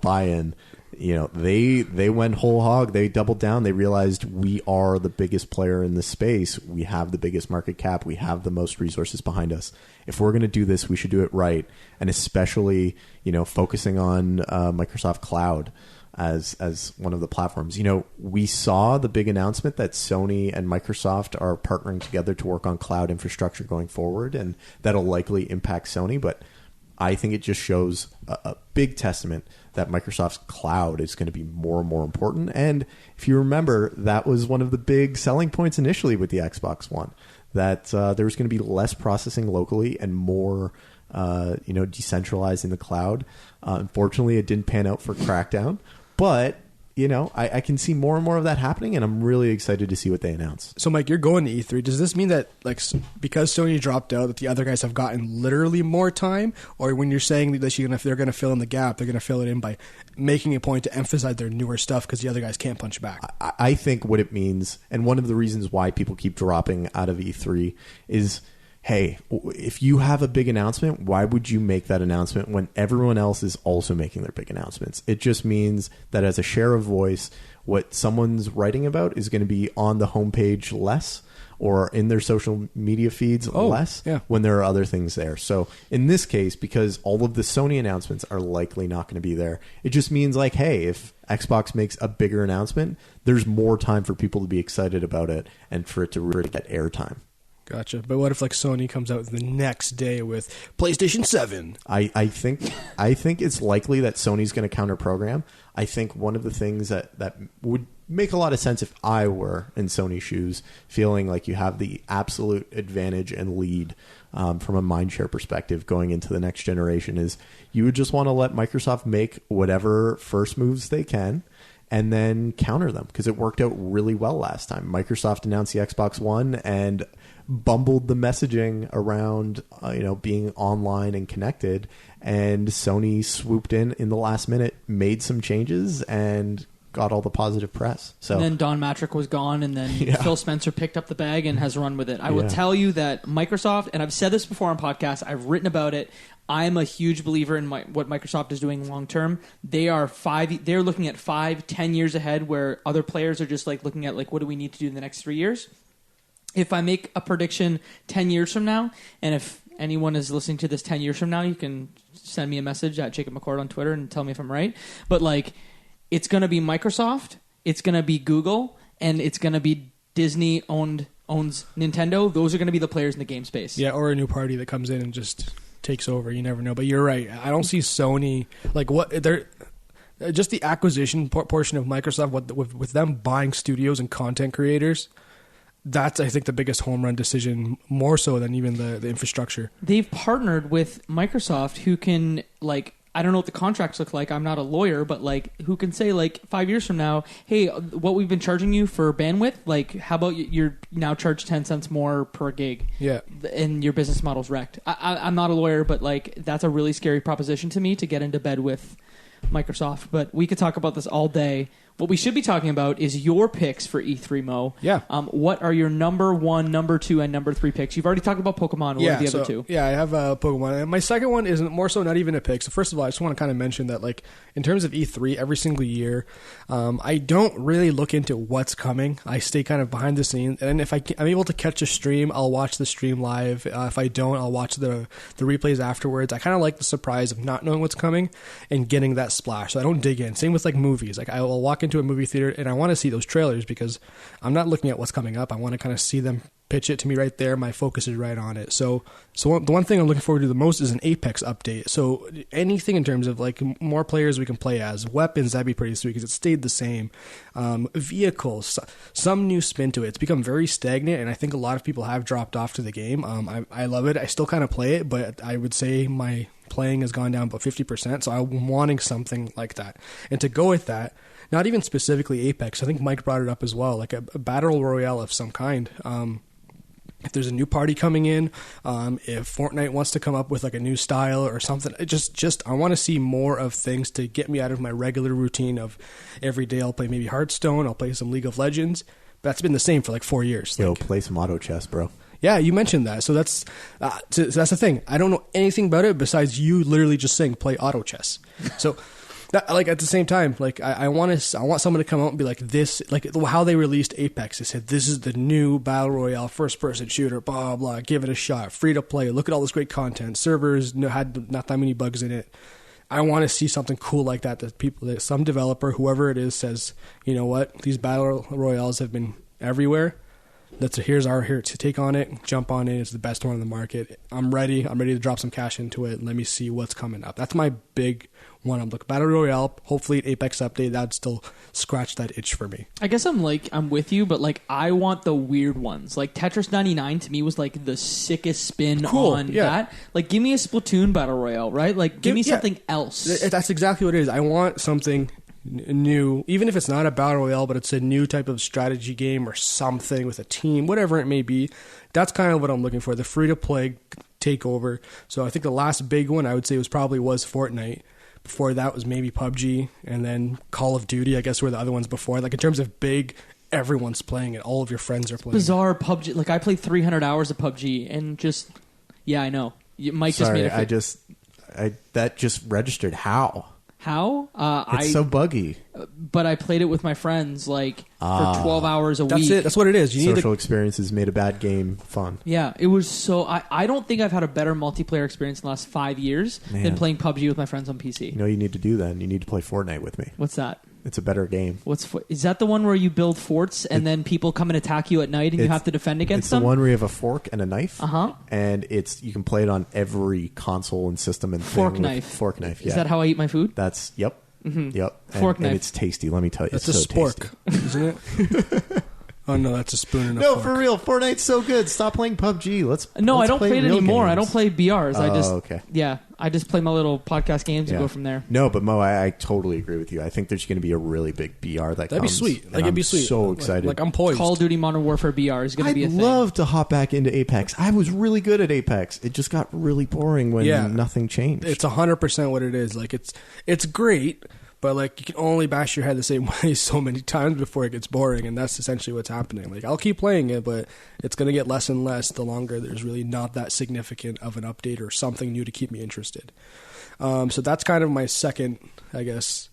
[SPEAKER 2] buy-in. They went whole hog. They doubled down. They realized we are the biggest player in the space. We have the biggest market cap. We have the most resources behind us. If we're going to do this, we should do it right. And especially, focusing on Microsoft Cloud as one of the platforms. We saw the big announcement that Sony and Microsoft are partnering together to work on cloud infrastructure going forward, and that'll likely impact Sony. But I think it just shows a big testament that Microsoft's cloud is going to be more and more important. And if you remember, that was one of the big selling points initially with the Xbox One, that there was going to be less processing locally and more decentralized in the cloud. Unfortunately, it didn't pan out for Crackdown, but I can see more and more of that happening, and I'm really excited to see what they announce.
[SPEAKER 3] So, Mike, you're going to E3. Does this mean that, like, because Sony dropped out, that the other guys have gotten literally more time? Or when you're saying that they're going to fill in the gap, they're going to fill it in by making a point to emphasize their newer stuff because the other guys can't punch back?
[SPEAKER 2] I think what it means, and one of the reasons why people keep dropping out of E3 is, hey, if you have a big announcement, why would you make that announcement when everyone else is also making their big announcements? It just means that as a share of voice, what someone's writing about is going to be on the homepage less, or in their social media feeds less, when there are other things there. So in this case, because all of the Sony announcements are likely not going to be there, it just means like, hey, if Xbox makes a bigger announcement, there's more time for people to be excited about it and for it to really get airtime.
[SPEAKER 3] Gotcha. But what if like Sony comes out the next day with PlayStation 7?
[SPEAKER 2] I think it's likely that Sony's going to counter program. I think one of the things that would make a lot of sense if I were in Sony's shoes, feeling like you have the absolute advantage and lead from a mindshare perspective going into the next generation, is you would just want to let Microsoft make whatever first moves they can and then counter them, because it worked out really well last time. Microsoft announced the Xbox One and bumbled the messaging around being online and connected, and Sony swooped in the last minute, made some changes, and got all the positive press. So
[SPEAKER 1] and then Don Matrick was gone, and then Phil Spencer picked up the bag and has run with it. I will tell you that Microsoft, and I've said this before on podcasts, I've written about it, I'm a huge believer in what Microsoft is doing long term. They're looking at 5-10 years ahead, where other players are just like looking at like, what do we need to do in the next 3 years? If I make a prediction 10 years from now, and if anyone is listening to this 10 years from now, you can send me a message at Jacob McCord on Twitter and tell me if I'm right. But like, it's going to be Microsoft, it's going to be Google, and it's going to be Disney owns Nintendo. Those are going to be the players in the game space.
[SPEAKER 3] Yeah, or a new party that comes in and just takes over. You never know. But you're right. I don't see Sony like what they're. Just the acquisition portion of Microsoft, with them buying studios and content creators, that's, I think, the biggest home run decision, more so than even the infrastructure.
[SPEAKER 1] They've partnered with Microsoft, who can, like, I don't know what the contracts look like. I'm not a lawyer, but, like, who can say, like, 5 years from now, hey, what we've been charging you for bandwidth, like, how about you're now charge 10 cents more per gig?
[SPEAKER 3] Yeah.
[SPEAKER 1] And your business model's wrecked. I'm not a lawyer, but, like, that's a really scary proposition to me to get into bed with Microsoft, but we could talk about this all day. What we should be talking about is your picks for E3, Mo.
[SPEAKER 3] Yeah.
[SPEAKER 1] What are your number 1, number 2, and number 3 picks? You've already talked about Pokemon. What are the other two?
[SPEAKER 3] Yeah, I have Pokemon. And my second one is more so not even a pick. So first of all, I just want to kind of mention that, like, in terms of E3, every single year, I don't really look into what's coming. I stay kind of behind the scenes, and if I'm able to catch a stream, I'll watch the stream live. If I don't, I'll watch the replays afterwards. I kind of like the surprise of not knowing what's coming and getting that splash. So I don't dig in. Same with, like, movies. Like, I will walk into a movie theater and I want to see those trailers because I'm not looking at what's coming up. I want to kind of see them pitch it to me right there. My focus is right on it. So the one thing I'm looking forward to the most is an Apex update. So anything in terms of, like, more players we can play as, weapons, that'd be pretty sweet because it stayed the same. Vehicles, some new spin to it. It's become very stagnant, and I think a lot of people have dropped off to the game. I love it. I still kind of play it, but I would say my playing has gone down about 50%. So I'm wanting something like that. And to go with that, not even specifically Apex, I think Mike brought it up as well, like a battle royale of some kind. If there's a new party coming in, if Fortnite wants to come up with, like, a new style or something, I want to see more of things to get me out of my regular routine of every day I'll play maybe Hearthstone, I'll play some League of Legends. That's been the same for like 4 years.
[SPEAKER 2] Yo, play some auto chess, bro.
[SPEAKER 3] Yeah, you mentioned that. So that's the thing. I don't know anything about it besides you literally just saying play auto chess. So that, like, at the same time, like, I want someone to come out and be like, this, like how they released Apex. They said, this is the new battle royale first person shooter, blah, blah, give it a shot, free to play. Look at all this great content. Servers had not that many bugs in it. I want to see something cool like that that some developer, whoever it is, says, you know what, these battle royales have been everywhere. Here's our take on it. Jump on it. It's the best one in the market. I'm ready. I'm ready to drop some cash into it. Let me see what's coming up. That's my big one. I'm looking battle royale. Hopefully, an Apex update that'd still scratch that itch for me.
[SPEAKER 1] I guess I'm with you, but like I want the weird ones. Like Tetris 99 to me was like the sickest spin on that. Like, give me a Splatoon battle royale, right? Like, give me something else.
[SPEAKER 3] That's exactly what it is. I want something new, even if it's not a battle royale, but it's a new type of strategy game or something with a team, whatever it may be. That's kind of what I'm looking for, the free-to-play takeover. So I think the last big one I would say was Fortnite. Before that was maybe PUBG, and then Call of Duty, I guess, were the other ones before. Like, in terms of big, everyone's playing it. All of your friends are playing
[SPEAKER 1] bizarre PUBG. Like, I played 300 hours of PUBG, and just, yeah, I know. Mike just made it.
[SPEAKER 2] That just registered. How?
[SPEAKER 1] It's
[SPEAKER 2] so buggy.
[SPEAKER 1] But I played it with my friends, like, for 12 hours a week.
[SPEAKER 3] That's it. That's what it is.
[SPEAKER 2] Social experiences made a bad game fun.
[SPEAKER 1] Yeah, it was so... I don't think I've had a better multiplayer experience in the last 5 years than playing PUBG with my friends on PC.
[SPEAKER 2] You know what you need to do then? You need to play Fortnite with me.
[SPEAKER 1] What's that?
[SPEAKER 2] It's a better game.
[SPEAKER 1] Is that the one where you build forts and then people come and attack you at night and you have to defend against them?
[SPEAKER 2] It's the one where you have a fork and a knife.
[SPEAKER 1] Uh-huh.
[SPEAKER 2] And you can play it on every console and system and
[SPEAKER 1] fork
[SPEAKER 2] thing.
[SPEAKER 1] Knife.
[SPEAKER 2] Fork knife, yeah.
[SPEAKER 1] Is that how I eat my food?
[SPEAKER 2] That's, yep.
[SPEAKER 1] Mm-hmm.
[SPEAKER 2] Yep.
[SPEAKER 1] Fork knife.
[SPEAKER 2] And it's tasty, let me tell you.
[SPEAKER 3] That's
[SPEAKER 2] it's
[SPEAKER 3] a
[SPEAKER 2] so
[SPEAKER 3] spork,
[SPEAKER 2] tasty.
[SPEAKER 3] Isn't it? Oh, no, that's a spoon and a
[SPEAKER 2] No,
[SPEAKER 3] fork.
[SPEAKER 2] for real. Fortnite's so good. Stop playing PUBG. Let's
[SPEAKER 1] I don't play it anymore.
[SPEAKER 2] Games.
[SPEAKER 1] I don't play BRs.
[SPEAKER 2] Okay.
[SPEAKER 1] Yeah, I just play my little podcast games and go from there.
[SPEAKER 2] No, but Mo, I totally agree with you. I think there's going to be a really big BR
[SPEAKER 3] That'd be sweet. Like, it'd be sweet.
[SPEAKER 2] So excited.
[SPEAKER 3] Like, I'm poised.
[SPEAKER 1] Call of Duty Modern Warfare BR is going to be a thing.
[SPEAKER 2] I'd love to hop back into Apex. I was really good at Apex. It just got really boring when nothing changed.
[SPEAKER 3] It's 100% what it is. Like, it's great. But, like, you can only bash your head the same way so many times before it gets boring, and that's essentially what's happening. Like, I'll keep playing it, but it's going to get less and less the longer there's really not that significant of an update or something new to keep me interested. So that's kind of my second, I guess,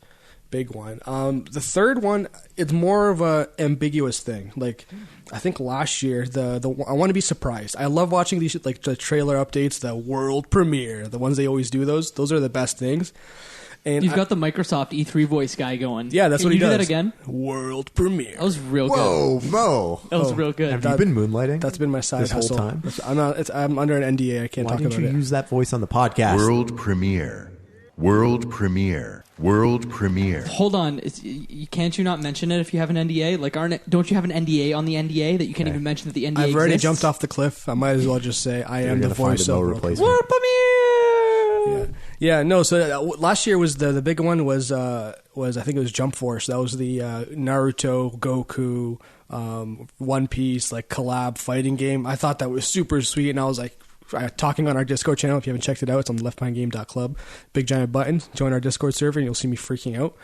[SPEAKER 3] big one. The third one, it's more of a ambiguous thing. Like, I think last year, the I want to be surprised. I love watching these, like, the trailer updates, the world premiere, the ones they always do. Those are the best things. And
[SPEAKER 1] You've got the Microsoft E3 voice guy going.
[SPEAKER 3] Yeah, that's
[SPEAKER 1] Can
[SPEAKER 3] what he
[SPEAKER 1] you
[SPEAKER 3] does.
[SPEAKER 1] do that again?
[SPEAKER 3] World premiere.
[SPEAKER 1] That was real
[SPEAKER 2] Whoa,
[SPEAKER 1] good.
[SPEAKER 2] Mo.
[SPEAKER 1] That was real good.
[SPEAKER 2] Have you been moonlighting?
[SPEAKER 3] That's been my side
[SPEAKER 2] this
[SPEAKER 3] hustle.
[SPEAKER 2] whole time?
[SPEAKER 3] I'm under an NDA. I can't
[SPEAKER 2] Why
[SPEAKER 3] talk
[SPEAKER 2] didn't
[SPEAKER 3] about
[SPEAKER 2] you
[SPEAKER 3] it.
[SPEAKER 2] use that voice on the podcast?
[SPEAKER 5] World premiere. World premiere. World premiere.
[SPEAKER 1] Hold on, can't you not mention it if you have an NDA? Like, don't you have an NDA on the NDA that you can't even mention that the NDA
[SPEAKER 3] I've already
[SPEAKER 1] exists?
[SPEAKER 3] jumped off the cliff. I might as well just say I am the voice of
[SPEAKER 2] replacement.
[SPEAKER 1] World premiere.
[SPEAKER 3] Yeah, no. So last year was the big one was I think it was Jump Force. That was the Naruto, Goku, One Piece like collab fighting game. I thought that was super sweet, and I was like talking on our Discord channel. If you haven't checked it out, it's on the leftbehindgame.club. Big giant button. Join our Discord server, and you'll see me freaking out.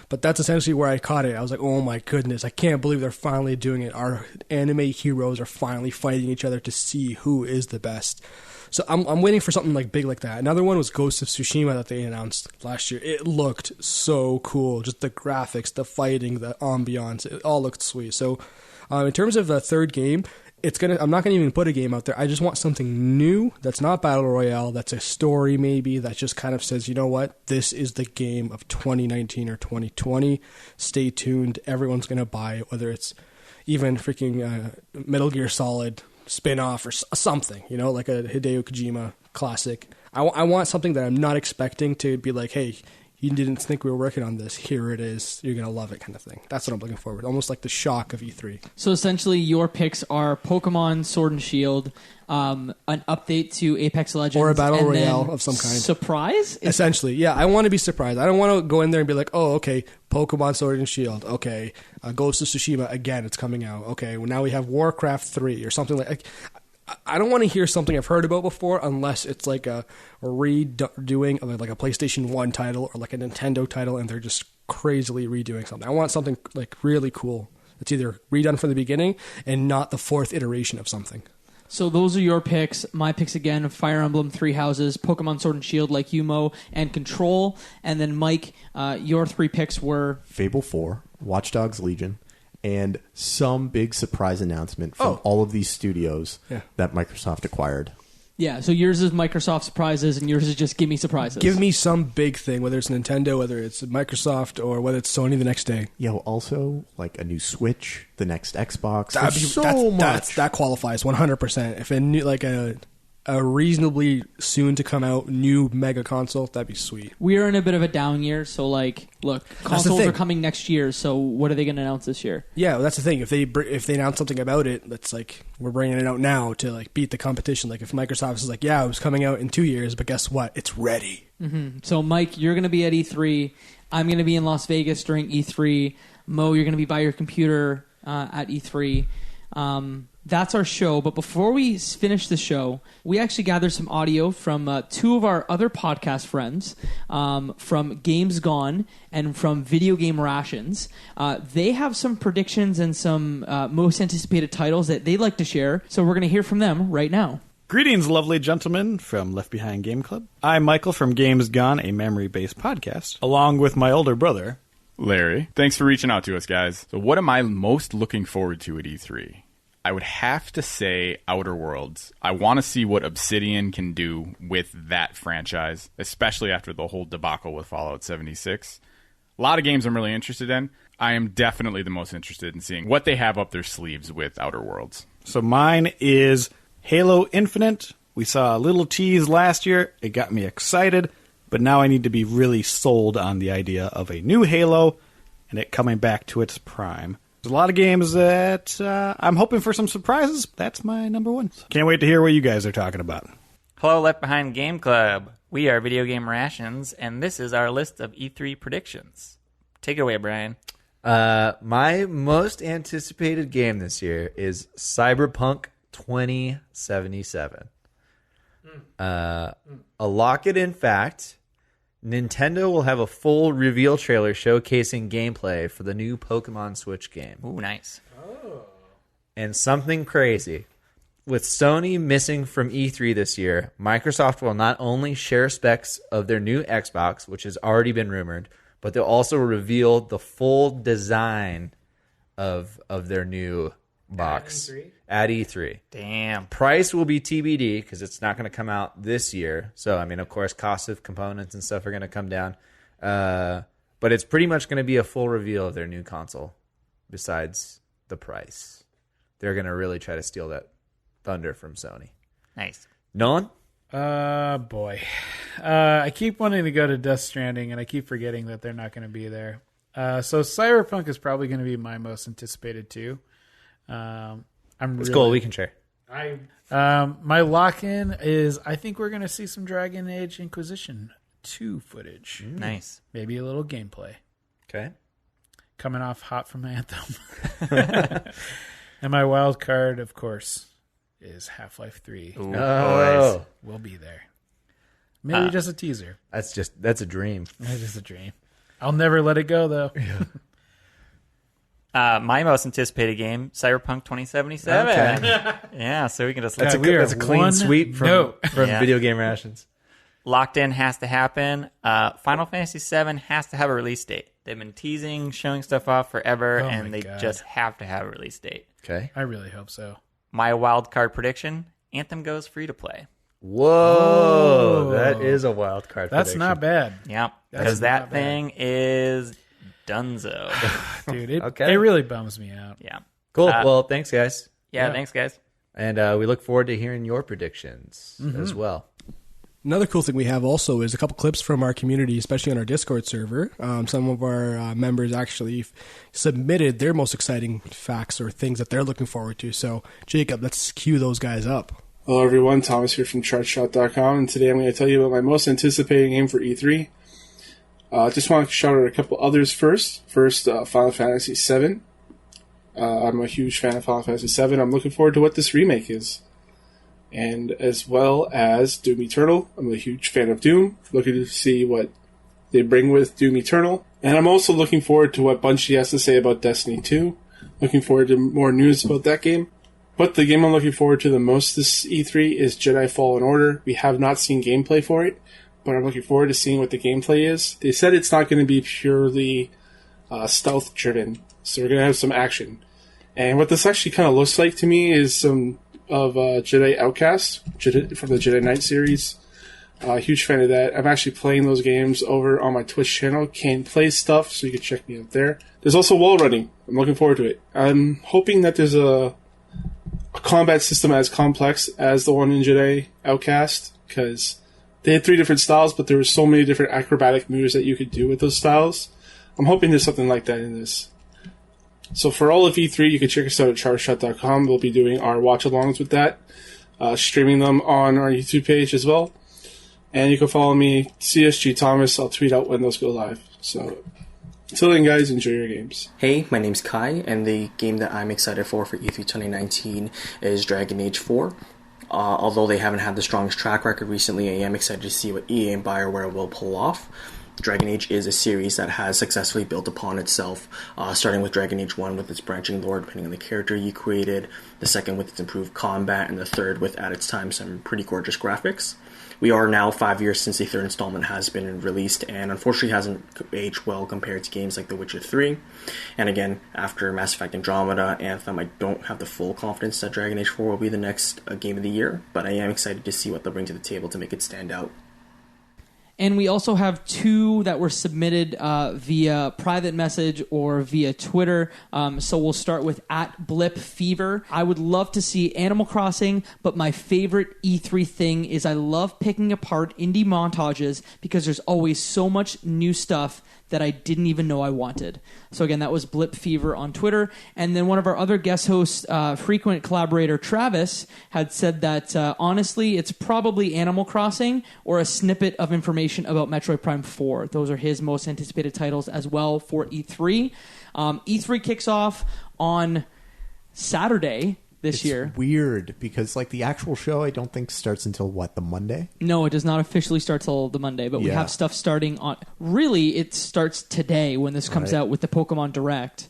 [SPEAKER 3] But that's essentially where I caught it. I was like, oh my goodness, I can't believe they're finally doing it. Our anime heroes are finally fighting each other to see who is the best. So I'm waiting for something like big like that. Another one was Ghost of Tsushima that they announced last year. It looked so cool. Just the graphics, the fighting, the ambiance, it all looked sweet. So in terms of the third game, I'm not gonna even put a game out there. I just want something new that's not Battle Royale, that's a story maybe, that just kind of says, you know what, this is the game of 2019 or 2020. Stay tuned. Everyone's gonna buy it, whether it's even freaking Metal Gear Solid spin-off or something, you know, like a Hideo Kojima classic. I want something that I'm not expecting to be like, hey, you didn't think we were working on this, here it is, you're gonna love it, kind of thing. That's what I'm looking forward, almost like the shock of E3.
[SPEAKER 1] So essentially your picks are Pokemon Sword and Shield, an update to Apex Legends,
[SPEAKER 3] or a battle
[SPEAKER 1] and
[SPEAKER 3] royale
[SPEAKER 1] then
[SPEAKER 3] of some kind.
[SPEAKER 1] Surprise?
[SPEAKER 3] Essentially, yeah. I want to be surprised. I don't want to go in there and be like, oh, okay, Pokemon Sword and Shield. Okay, Ghost of Tsushima, again, it's coming out. Okay, well, now we have Warcraft 3 or something like I don't want to hear something I've heard about before unless it's like a redoing of like a PlayStation 1 title or like a Nintendo title and they're just crazily redoing something. I want something like really cool. It's either redone from the beginning and not the fourth iteration of something.
[SPEAKER 1] So those are your picks. My picks again: Fire Emblem, Three Houses, Pokemon Sword and Shield, like you, Mo, and Control. And then Mike, your three picks were
[SPEAKER 2] Fable 4, Watch Dogs Legion, and some big surprise announcement from all of these studios that Microsoft acquired.
[SPEAKER 1] Yeah, so yours is Microsoft surprises, and yours is just give me surprises.
[SPEAKER 3] Give me some big thing, whether it's Nintendo, whether it's Microsoft, or whether it's Sony the next day.
[SPEAKER 2] Yeah, also like a new Switch, the next Xbox.
[SPEAKER 3] That qualifies 100%. If a new, like a reasonably soon to come out new mega console, that'd be sweet.
[SPEAKER 1] We are in a bit of a down year, so like, look, consoles are coming next year. So what are they going to announce this year?
[SPEAKER 3] Yeah, well, that's the thing. If they announce something about it, that's like we're bringing it out now to like beat the competition. Like if Microsoft is like, yeah, it was coming out in 2 years, but guess what? It's ready.
[SPEAKER 1] Mm-hmm. So Mike, you're going to be at E3. I'm going to be in Las Vegas during E3. Mo, you're going to be by your computer at E3. That's our show, but before we finish the show, we actually gathered some audio from two of our other podcast friends, from Games Gone and from Video Game Rations. They have some predictions and some most anticipated titles that they'd like to share, so we're going to hear from them right now.
[SPEAKER 6] Greetings, lovely gentlemen from Left Behind Game Club. I'm Michael from Games Gone, a memory-based podcast, along with my older brother,
[SPEAKER 7] Larry. Thanks for reaching out to us, guys. So what am I most looking forward to at E3? I would have to say Outer Worlds. I want to see what Obsidian can do with that franchise, especially after the whole debacle with Fallout 76. A lot of games I'm really interested in. I am definitely the most interested in seeing what they have up their sleeves with Outer Worlds.
[SPEAKER 6] So mine is Halo Infinite. We saw a little tease last year. It got me excited, but now I need to be really sold on the idea of a new Halo and it coming back to its prime. There's a lot of games that I'm hoping for some surprises. That's my number one. Can't wait to hear what you guys are talking about.
[SPEAKER 8] Hello, Left Behind Game Club. We are Video Game Rations, and this is our list of E3 predictions. Take it away, Brian.
[SPEAKER 9] My most anticipated game this year is Cyberpunk 2077. A lock-it-in fact, Nintendo will have a full reveal trailer showcasing gameplay for the new Pokemon Switch game.
[SPEAKER 8] Ooh, nice.
[SPEAKER 9] And something crazy. With Sony missing from E3 this year, Microsoft will not only share specs of their new Xbox, which has already been rumored, but they'll also reveal the full design of their new box at E3.
[SPEAKER 8] Damn.
[SPEAKER 9] Price will be TBD because it's not going to come out this year. So, I mean, of course, costs of components and stuff are going to come down. But it's pretty much going to be a full reveal of their new console besides the price. They're going to really try to steal that thunder from Sony.
[SPEAKER 8] Nice.
[SPEAKER 9] Nolan?
[SPEAKER 10] Boy. I keep wanting to go to Death Stranding, and I keep forgetting that they're not going to be there. So Cyberpunk is probably going to be my most anticipated too.
[SPEAKER 9] It's cool. We can share.
[SPEAKER 10] My lock-in is I think we're going to see some Dragon Age Inquisition 2 footage.
[SPEAKER 8] Nice.
[SPEAKER 10] Maybe a little gameplay.
[SPEAKER 9] Okay.
[SPEAKER 10] Coming off hot from Anthem. And my wild card, of course, is Half-Life 3.
[SPEAKER 8] Ooh, boys.
[SPEAKER 10] We'll be there. Maybe just a teaser.
[SPEAKER 9] That's a dream.
[SPEAKER 10] It's just a dream. I'll never let it go, though.
[SPEAKER 8] My most anticipated game, Cyberpunk 2077.
[SPEAKER 9] Okay.
[SPEAKER 8] Yeah, so we can just
[SPEAKER 9] That's a clean sweep from Video Game Rations.
[SPEAKER 8] Locked in has to happen. Final Fantasy VII has to have a release date. They've been teasing, showing stuff off forever, and they just have to have a release date.
[SPEAKER 9] Okay.
[SPEAKER 10] I really hope so.
[SPEAKER 8] My wild card prediction, Anthem goes free to play.
[SPEAKER 9] Whoa. That is a wild card
[SPEAKER 10] That's
[SPEAKER 9] prediction.
[SPEAKER 10] not bad.
[SPEAKER 8] Yeah, because that thing is dunzo.
[SPEAKER 10] Dude, it really bums me out.
[SPEAKER 8] Yeah.
[SPEAKER 9] Cool. Well, thanks, guys.
[SPEAKER 8] Yeah, thanks, guys.
[SPEAKER 9] And we look forward to hearing your predictions as well.
[SPEAKER 3] Another cool thing we have also is a couple clips from our community, especially on our Discord server. Some of our members actually submitted their most exciting facts or things that they're looking forward to. So, Jacob, let's cue those guys up.
[SPEAKER 11] Hello, everyone. Thomas here from ChartShot.com, and today I'm going to tell you about my most anticipated game for E3. Just want to shout out a couple others first. First, Final Fantasy VII. I'm a huge fan of Final Fantasy VII. I'm looking forward to what this remake is. And as well as Doom Eternal. I'm a huge fan of Doom. Looking to see what they bring with Doom Eternal. And I'm also looking forward to what Bungie has to say about Destiny 2. Looking forward to more news about that game. But the game I'm looking forward to the most this E3 is Jedi Fallen Order. We have not seen gameplay for it, but I'm looking forward to seeing what the gameplay is. They said it's not going to be purely stealth-driven, so we're going to have some action. And what this actually kind of looks like to me is some of Jedi Outcast from the Jedi Knight series. Huge fan of that. I'm actually playing those games over on my Twitch channel, Kane Plays Stuff, so you can check me out there. There's also wall running. I'm looking forward to it. I'm hoping that there's a combat system as complex as the one in Jedi Outcast, because they had 3 different styles, but there were so many different acrobatic moves that you could do with those styles. I'm hoping there's something like that in this. So for all of E3, you can check us out at chartshot.com. We'll be doing our watch-alongs with that, streaming them on our YouTube page as well. And you can follow me, CSG Thomas. I'll tweet out when those go live. So until then, guys, enjoy your games.
[SPEAKER 12] Hey, my name's Kai, and the game that I'm excited for E3 2019 is Dragon Age 4. Although they haven't had the strongest track record recently, I am excited to see what EA and BioWare will pull off. Dragon Age is a series that has successfully built upon itself, starting with Dragon Age 1 with its branching lore depending on the character you created, the second with its improved combat, and the third with, at its time, some pretty gorgeous graphics. We are now 5 years since the third installment has been released, and unfortunately hasn't aged well compared to games like The Witcher 3. And again, after Mass Effect Andromeda, Anthem, I don't have the full confidence that Dragon Age 4 will be the next game of the year, but I am excited to see what they'll bring to the table to make it stand out.
[SPEAKER 1] And we also have 2 that were submitted via private message or via Twitter. So we'll start with @BlipFever. I would love to see Animal Crossing, but my favorite E3 thing is I love picking apart indie montages because there's always so much new stuff that I didn't even know I wanted. So again, that was Blip Fever on Twitter. And then one of our other guest hosts, frequent collaborator Travis, had said that honestly, it's probably Animal Crossing or a snippet of information about Metroid Prime 4. Those are his most anticipated titles as well for E3. E3 kicks off on Saturday this year.
[SPEAKER 2] It's weird because like the actual show I don't think starts until the Monday?
[SPEAKER 1] No, it does not officially start till the Monday, but we have stuff starting on... Really, it starts today when this comes out with the Pokemon Direct.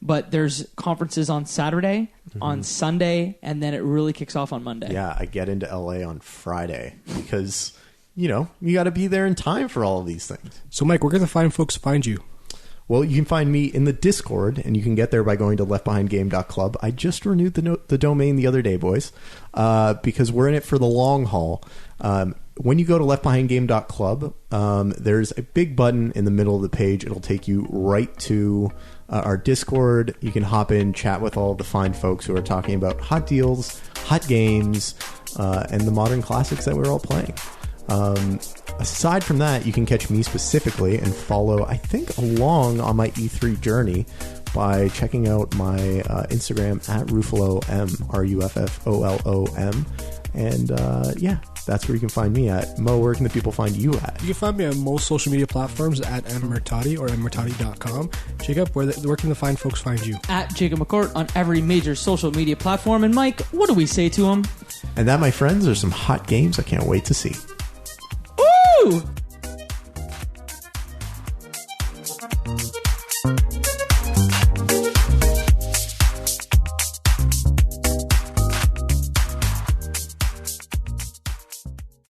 [SPEAKER 1] But there's conferences on Saturday, on Sunday, and then it really kicks off on Monday.
[SPEAKER 2] Yeah, I get into LA on Friday because you got to be there in time for all of these things.
[SPEAKER 3] So, Mike, where can the fine folks find you?
[SPEAKER 2] Well, you can find me in the Discord, and you can get there by going to leftbehindgame.club. I just renewed the domain the other day, boys, because we're in it for the long haul. When you go to leftbehindgame.club, there's a big button in the middle of the page. It'll take you right to our Discord. You can hop in, chat with all the fine folks who are talking about hot deals, hot games, and the modern classics that we're all playing. Aside from that, you can catch me specifically and follow, I think, along on my E3 journey by checking out my Instagram at RuffoloM, RUFFOLOM. And that's where you can find me at. Mo, where can the people find you at?
[SPEAKER 3] You can find me on most social media platforms at mmertati or mmertati.com. Jacob, where can the fine folks find you?
[SPEAKER 1] At Jacob McCourt on every major social media platform. And Mike, what do we say to him?
[SPEAKER 2] And that, my friends, are some hot games I can't wait to see.
[SPEAKER 1] Woo!